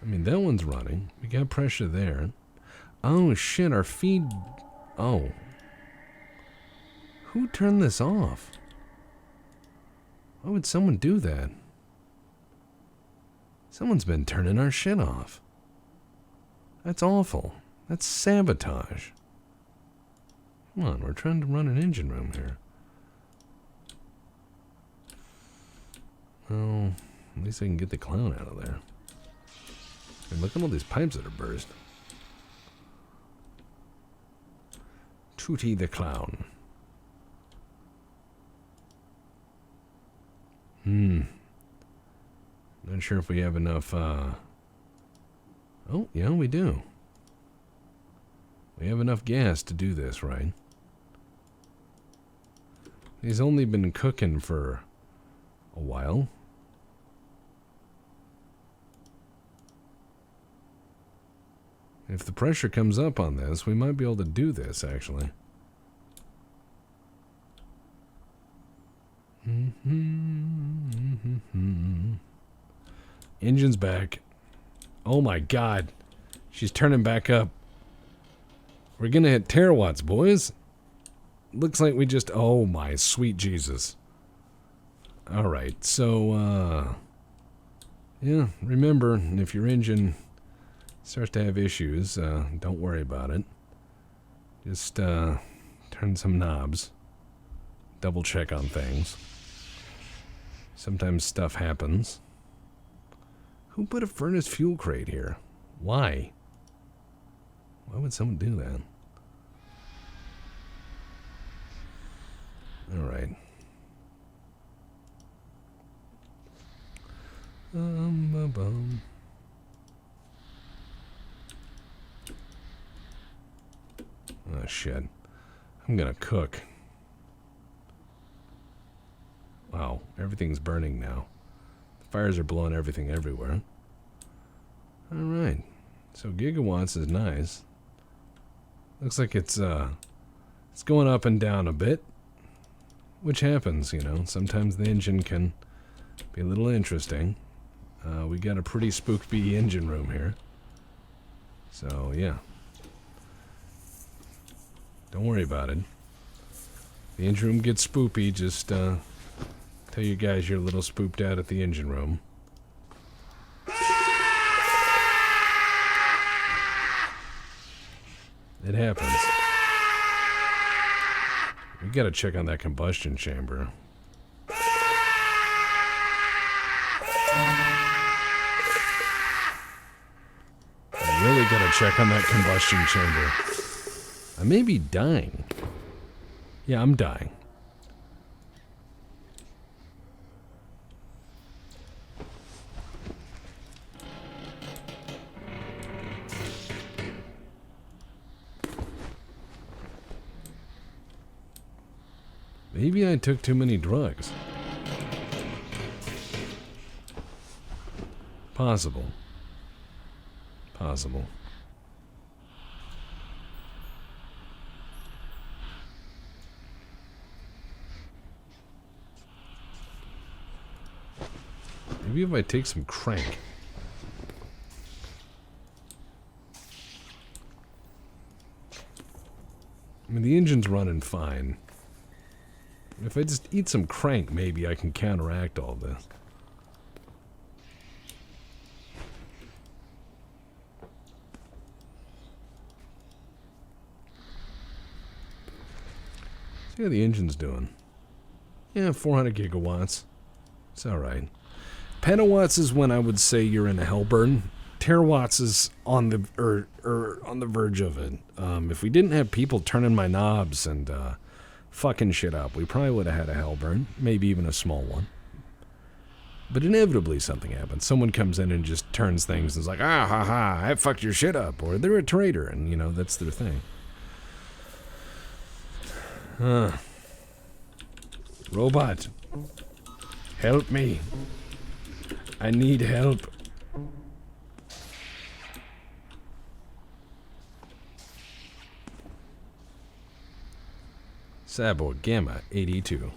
I mean, that one's running. We got pressure there. Oh shit, our feed... Oh. Who turned this off? Why would someone do that? Someone's been turning our shit off. That's awful. That's sabotage. Come on, we're trying to run an engine room here. Well, at least I can get the clown out of there. And look at all these pipes that are burst. Tootie the clown. Not sure if we have enough, Oh, yeah, we do. We have enough gas to do this, right? He's only been cooking for a while. If the pressure comes up on this, we might be able to do this, actually. Engine's back. Oh my god. She's turning back up. We're gonna hit terawatts, boys. Looks like we just... Oh my sweet Jesus. Alright, so, yeah, remember, if your engine starts to have issues, don't worry about it. Just, turn some knobs. Double check on things. Sometimes stuff happens. Who put a furnace fuel crate here? Why? Why would someone do that? Alright. Oh shit. I'm gonna cook. Wow, everything's burning now. The fires are blowing everything everywhere. Alright. So gigawatts is nice. Looks like it's going up and down a bit. Which happens, you know. Sometimes the engine can be a little interesting. We got a pretty spooky engine room here. So, yeah. Don't worry about it. The engine room gets spoopy, just tell you guys you're a little spooked out at the engine room. It happens. We gotta check on that combustion chamber. I really gotta check on that combustion chamber. I may be dying. Yeah, I'm dying. Maybe I took too many drugs. Possible. Possible. Maybe if I take some crank. I mean, the engine's running fine. If I just eat some crank, maybe I can counteract all this. See how the engine's doing. Yeah, 400 gigawatts. It's alright. Petawatts is when I would say you're in a hellburn. Terawatts is on the on the verge of it. If we didn't have people turning my knobs and fucking shit up, we probably would have had a hellburn, maybe even a small one. But inevitably something happens. Someone comes in and just turns things and is like, ah, ha, ha, I fucked your shit up. Or they're a traitor, and, you know, that's their thing. Robot, help me. I need help. Sabo Gamma 82.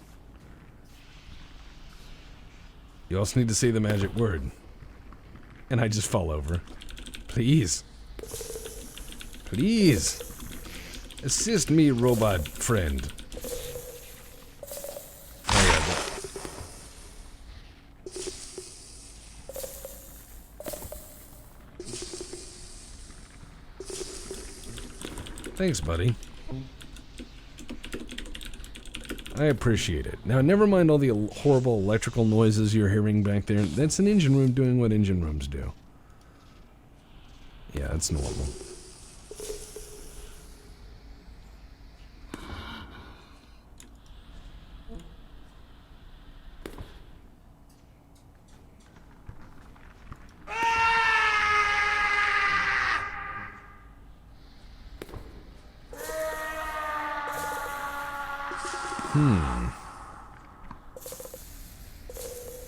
You also need to say the magic word. And I just fall over. Please. Please. Assist me, robot friend. Oh, yeah, thanks, buddy. I appreciate it. Now, never mind all the horrible electrical noises you're hearing back there. That's an engine room doing what engine rooms do. Yeah, that's normal.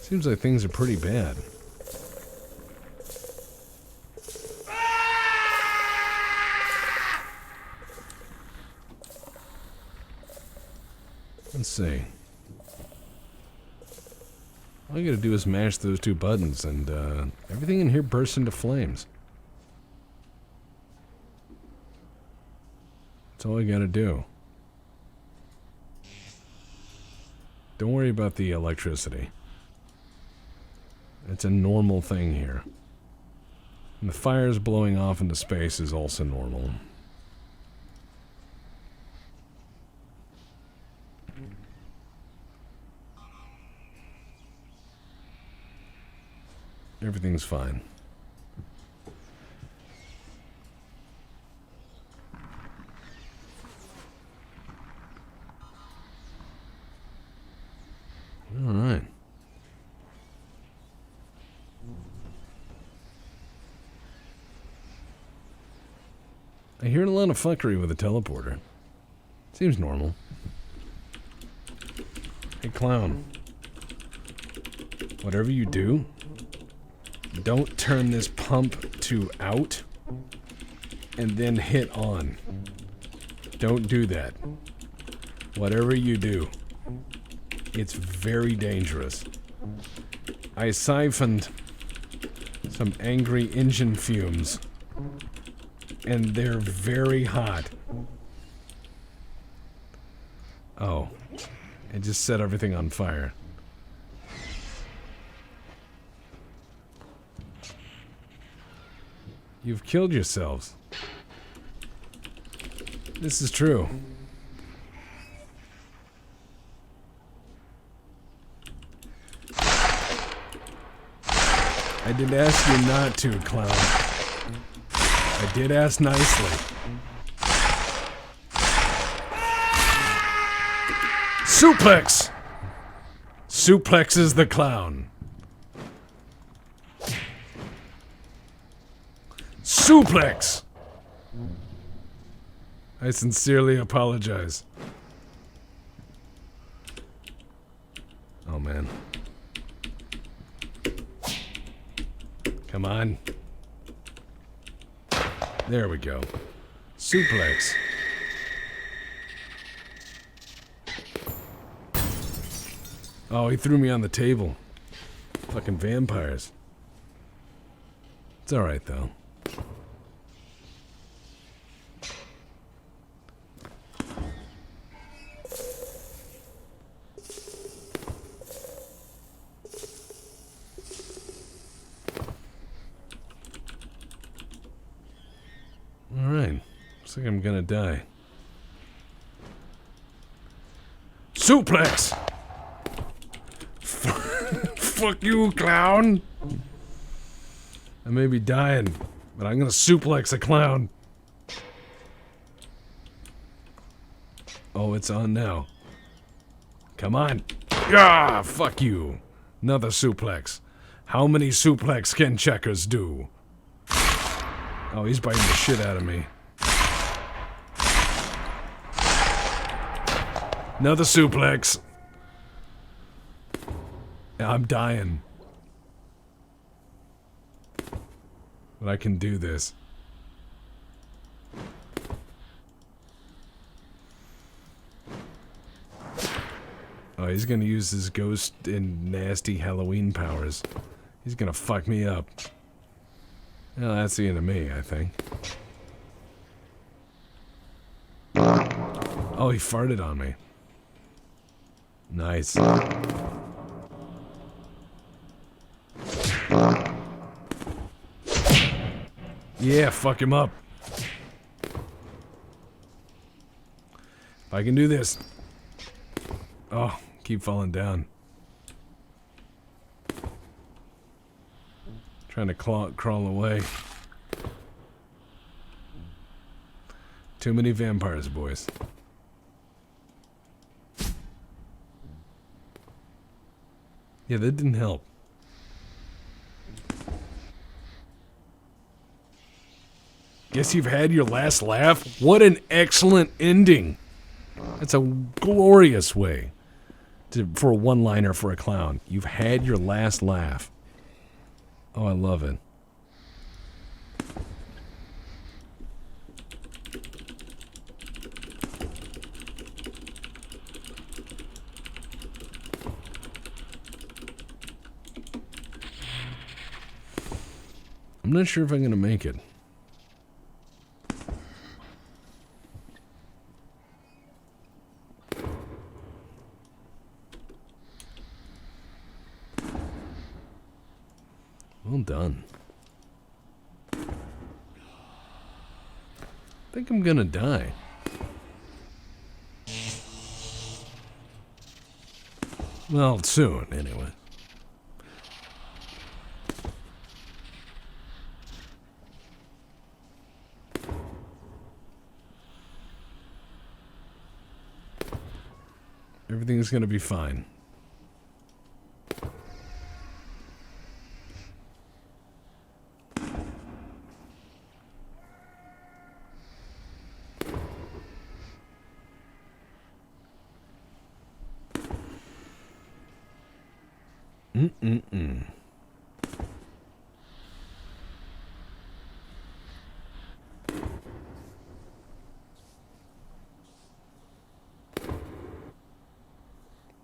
Seems like things are pretty bad. Let's see. All you gotta do is mash those two buttons and everything in here bursts into flames. That's all you gotta do. Don't worry about the electricity. It's a normal thing here. And the fires blowing off into space is also normal. Everything's fine. All right. I hear a lot of fuckery with a teleporter. Seems normal. Hey, clown. Whatever you do, don't turn this pump to out and then hit on. Don't do that. Whatever you do, it's very dangerous. I siphoned some angry engine fumes, and they're very hot. Oh, it just set everything on fire. You've killed yourselves. This is true. I did ask you not to, clown. I did ask nicely. Suplex! Suplexes the clown. Suplex! I sincerely apologize. Oh, man. Come on. There we go. Suplex. Oh, he threw me on the table. Fucking vampires. It's alright, though. Alright. Looks like I'm gonna die. Suplex! Fuck you, clown! I may be dying, but I'm gonna suplex a clown. Oh, it's on now. Come on. Ah, fuck you. Another suplex. How many suplex can Checkers do? Oh, he's biting the shit out of me. Another suplex. I'm dying. But I can do this. Oh, he's gonna use his ghost and nasty Halloween powers. He's gonna fuck me up. Well, that's the end of me, I think. Oh, he farted on me. Nice. Yeah, fuck him up. If I can do this. Oh, keep falling down. Trying to crawl away. Too many vampires, boys. Yeah, that didn't help. Guess you've had your last laugh? What an excellent ending! That's a glorious way for a one-liner for a clown. You've had your last laugh. Oh, I love it. I'm not sure if I'm gonna make it. Well done. I think I'm gonna die. Well, soon, anyway. Everything's gonna be fine.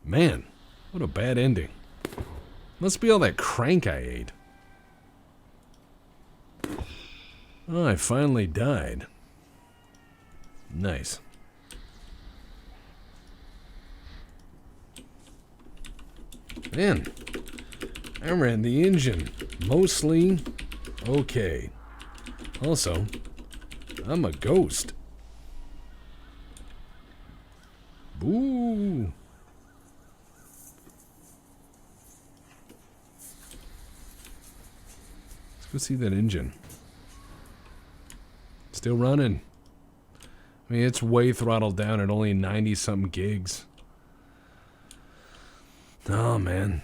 Man, what a bad ending. Must be all that crank I ate. Oh, I finally died. Nice. Man, I ran the engine. Mostly okay. Also, I'm a ghost. Boo! Let's go see that engine. Still running. I mean, it's way throttled down at only 90-something gigs. Oh, man.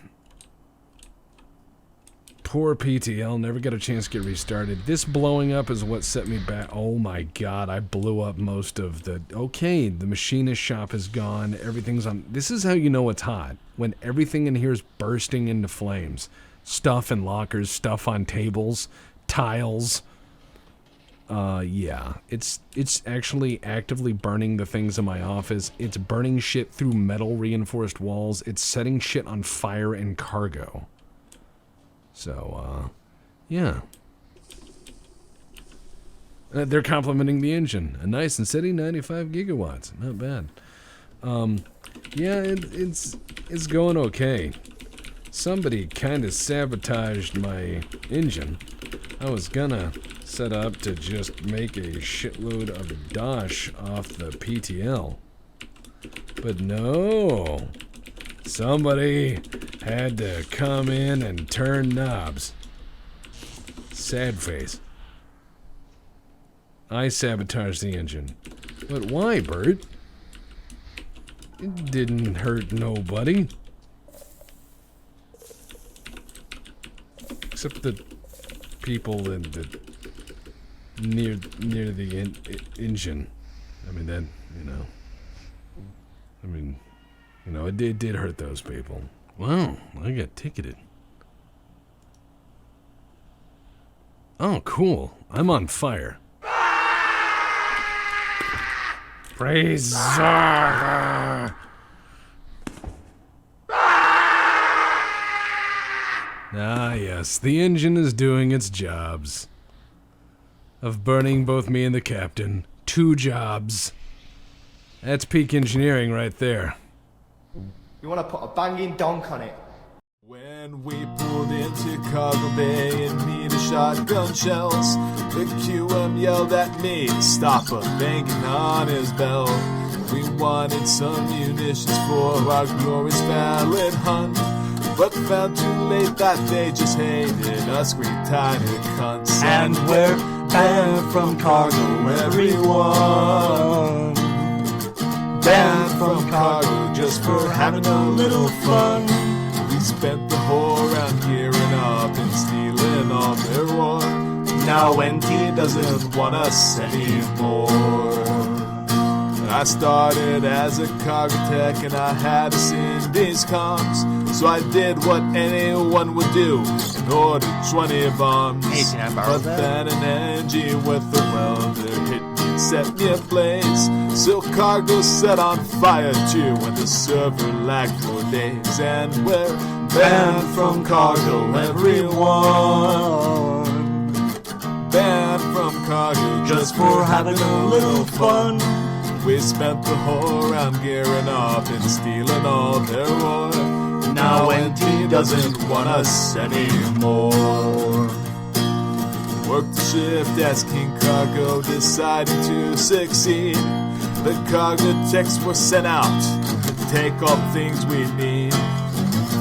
Poor PTL, never got a chance to get restarted. This blowing up is what set me back. Oh my god, I blew up most of the... Okay, the machinist shop is gone. Everything's on... This is how you know it's hot. When everything in here is bursting into flames. Stuff in lockers, stuff on tables, tiles. Yeah. It's actually actively burning the things in my office. It's burning shit through metal reinforced walls. It's setting shit on fire in cargo. So, yeah. They're complimenting the engine. A nice and steady 95 gigawatts. Not bad. Yeah, it's going okay. Somebody kind of sabotaged my engine. I was gonna set up to just make a shitload of dosh off the PTL. But no. Somebody had to come in and turn knobs. Sad face. I sabotaged the engine. But why, Bert? It didn't hurt nobody. Except the people in the near the engine. I mean, that, it did hurt those people. Wow, I got ticketed. Oh, cool. I'm on fire. Praise Sire. Ah, yes, the engine is doing its jobs. Of burning both me and the captain. 2 jobs. That's peak engineering right there. You want to put a banging donk on it? When we pulled into Cargo Bay and needed shotgun shells, the QM yelled at me to stop a banging on his bell. We wanted some munitions for our glorious valid hunt, but found too late that they just hated us green tiny cunts. And we're banned from cargo, everyone. Banned from cargo just for having a little fun. We spent the whole round gearing up and stealing all their ore. Now NT doesn't want us anymore. I started as a cargo tech and I had to send these comms, so I did what anyone would do and ordered 20 bombs. Hey, can I borrow but that? then an NG with a welder hit me and set me ablaze. So cargo set on fire too when the server lagged for days. And we're banned from cargo, everyone. Banned from cargo just for having a little fun. We spent the whole round gearing up and stealing all their ore. Now NT doesn't want us anymore. Worked the shift as King Cargo decided to succeed. The cargo techs were sent out to take all the things we need.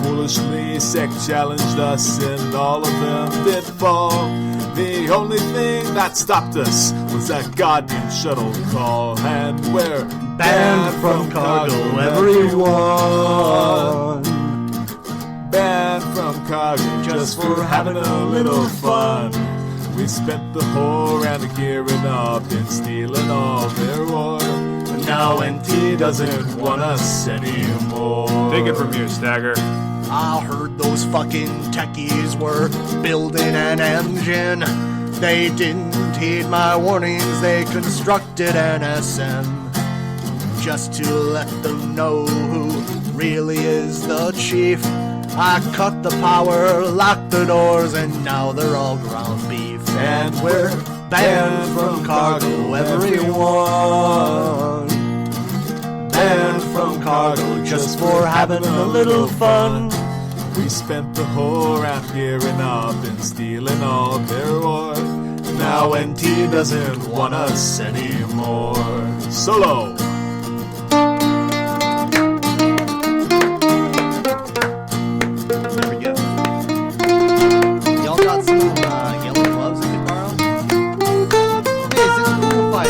Foolishly Sec challenged us and all of them did fall. The only thing that stopped us was that goddamn shuttle call. And we're banned from cargo, everyone. Banned from cargo just for having a little fun. We spent the whole round gearing up and stealing all their ore. Now NT doesn't want us anymore. Take it from you, Stagger. I heard those fucking techies were building an engine. They didn't heed my warnings, they constructed an SM. Just to let them know who really is the chief. I cut the power, locked the doors, and now they're all ground beef. And we're banned from cargo, everyone. Banned from cargo just for having a little fun. We spent the whole round gearing up and stealing all their ore. Now NT doesn't want us anymore. Solo! There we go. Y'all got some yellow gloves I could borrow? Hey, is it cool if I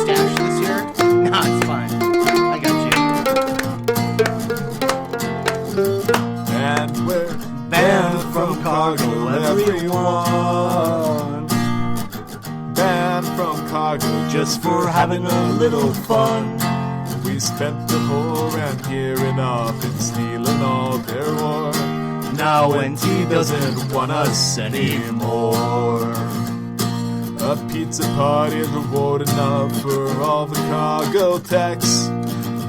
stash this here? Nah, it's fine. I got you. And we're banned from cargo, everyone. Banned from cargo just for having a little fun. We spent the whole round gearing up and stealing all their ore. Now NT doesn't want us anymore. A pizza party is reward enough for all the cargo techs.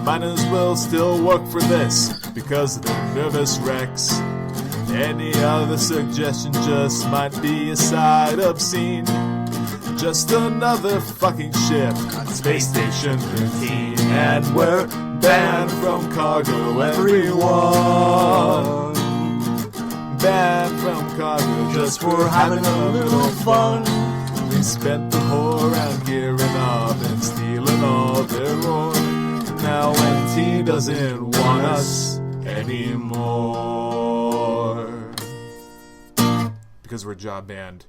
Might as well still work for this because of their nervous wrecks. Any other suggestion just might be a side obscene. Just another fucking ship on Space Station 13. And we're banned from cargo, everyone. Banned from cargo just for having a little fun. We spent the whole round gearing up and stealing all their ore. Now NT doesn't want us anymore. Because we're job band.